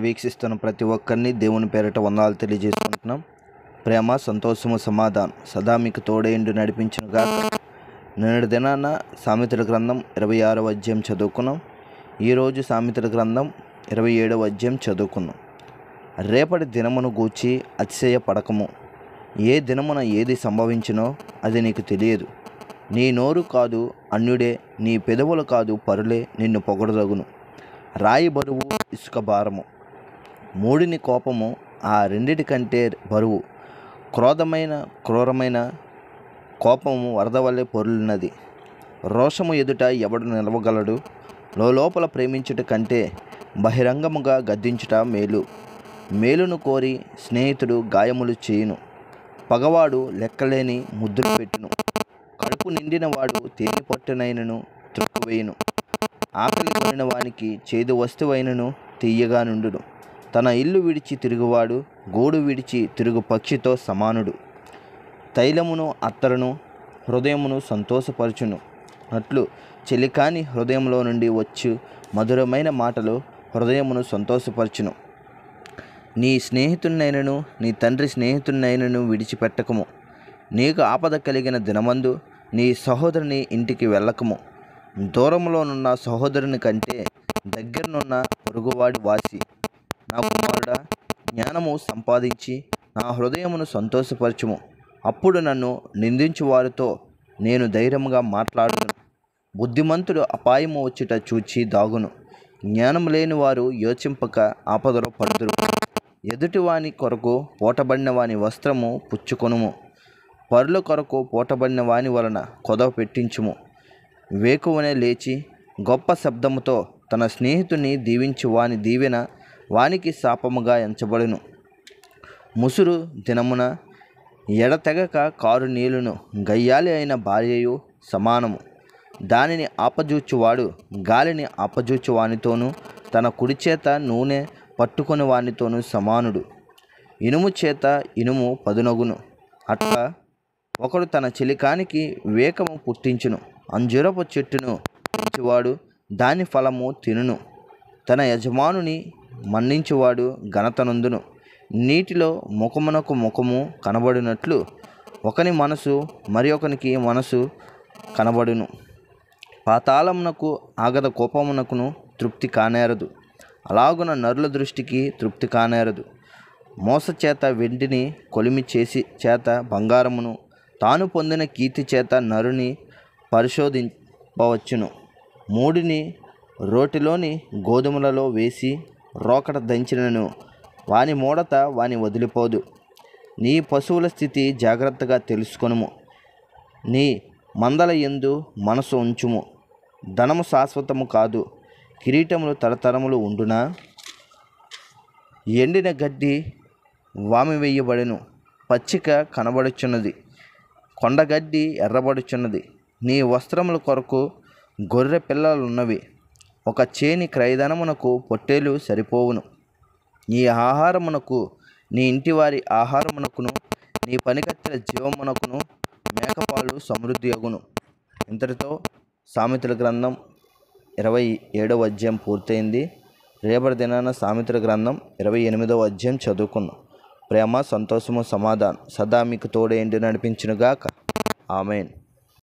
వీక్షిస్తున్న ప్రతి ఒక్కరిని దేవుని పేరిట వందనాలు తెలియజేసుకుంటున్నాం. ప్రేమ, సంతోషము, సమాధానం సదా మీకు తోడేండు నడిపించునుగా. నేడు దినాన సామెతల గ్రంథం 26వ అధ్యాయం చదువుకున్నాం. ఈరోజు సామెతల గ్రంథం 27వ అధ్యాయం చదువుకున్నాం. రేపటి దినమును గూర్చి అతిశయపడకము. ఏ దినమున ఏది సంభవించినో అది నీకు తెలియదు. నీ నోరు కాదు అన్యుడే, నీ పెదవులు కాదు పరులే నిన్ను పొగడదగును. రాయి బరువు, ఇసుక భారము. మూడిని కోపము, ఆ రెండిటి కంటే బరువు. క్రూరమైన కోపము వరద వల్లే పొర్లినది. రోషము ఎదుట ఎవడు నిలవగలడు? లోపల ప్రేమించుట కంటే బహిరంగముగా గద్దించుట మేలు. మేలును కోరి స్నేహితుడు గాయములు చేయును. పగవాడు లెక్కలేని ముద్దులు పెట్టును. కడుపు నిండిన వాడు తేనె పట్టునైనను త్రుక్కువేయును. ఆకలి కొనిన వానికి చేదు వస్తువైనను తీయగా నుండును. తన ఇల్లు విడిచి తిరుగువాడు గూడు విడిచి తిరుగు పక్షితో సమానుడు. తైలమును అత్తరును హృదయమును సంతోషపరచును అట్లు చెలికాని హృదయంలో నుండి వచ్చు మధురమైన మాటలు హృదయమును సంతోషపరచును. నీ స్నేహితున్నైనను నీ తండ్రి స్నేహితున్నైనను విడిచిపెట్టకము. నీకు ఆపద కలిగిన దినమందు నీ సహోదరుని ఇంటికి వెళ్ళకము. దూరంలోనున్న సహోదరుని కంటే దగ్గరనున్న పొరుగువాడి వాసి. నా కుమారుడా, జ్ఞానము సంపాదించి నా హృదయమును సంతోషపరచుము. అప్పుడు నన్ను నిందించు వారితో నేను ధైర్యముగా మాట్లాడును. బుద్ధిమంతుడు అపాయము వచ్చుట చూచి దాగును. జ్ఞానం లేని వారు యోచింపక ఆపదలో పడుదురు. ఎదుటివాని కొరకు పూటబడిన వాని వస్త్రము పుచ్చుకొనుము. పరుల కొరకు పూటబడిన వాని వలన కొదవ పెట్టించుము. వేకువనే లేచి గొప్ప శబ్దముతో తన స్నేహితుని దీవించు వాని దీవెన వానికి శాపముగా ఎంచబడును. ముసురు దినమున ఎడతెగక కారు నీళ్లును గయ్యాలి అయిన భార్యయు సమానము. దానిని ఆపజూచువాడు గాలిని ఆపజూచు వానితోనూ తన కుడి చేత నూనె పట్టుకొని వానితోనూ సమానుడు. ఇనుము చేత ఇనుము పదునగును. అట్లా ఒకడు తన చెలికానికి వివేకము పుట్టించును. అంజూరపు చెట్టును పెంచువాడు దాని ఫలము తినును. తన యజమానుని మన్నించువాడు ఘనతనందును. నీటిలో ముఖమునకు ముఖము కనబడినట్లు ఒకని మనసు మరి ఒకనికి మనసు కనబడును. పాతాళమునకు ఆగద కోపమునకును తృప్తి కానేరదు. అలాగున నరుల దృష్టికి తృప్తి కానేరదు. మోస చేత వెండిని కొలిమి చేసి చేత బంగారమును తాను పొందిన కీర్తి చేత నరుని పరిశోధింపవచ్చును. మూడిని రోటిలోని గోధుమలలో వేసి రోకట దంచినను వాని మూడత వాని వదిలిపోదు. నీ పశువుల స్థితి జాగ్రత్తగా తెలుసుకొనుము. నీ మందల యందు మనసు ఉంచుము. ధనము శాశ్వతము కాదు, కిరీటములు తరతరములు ఉండునా? ఎండిన గడ్డి వామి వేయబడెను, పచ్చిక కనబడుచున్నది, కొండగడ్డి ఎర్రబడుచున్నది. నీ వస్త్రముల కొరకు గొర్రె పిల్లలున్నవి. ఒక చేని క్రయధనమునకు పొట్టేలు సరిపోవును. నీ ఆహారమునకు నీ ఇంటివారి ఆహారమునకును నీ పనికత్తెల జీవమునకును మేకపాలు సమృద్ధి అగును. ఇంతటితో సామెతల గ్రంథం 27వ అధ్యాయం పూర్తయింది. రేపటి దినాన సామెతల గ్రంథం 28వ అధ్యాయం చదువుకున్నాం. ప్రేమ, సంతోషము, సమాధానం సదా మీకు తోడేంటి నడిపించునుగాక. ఆమేన్.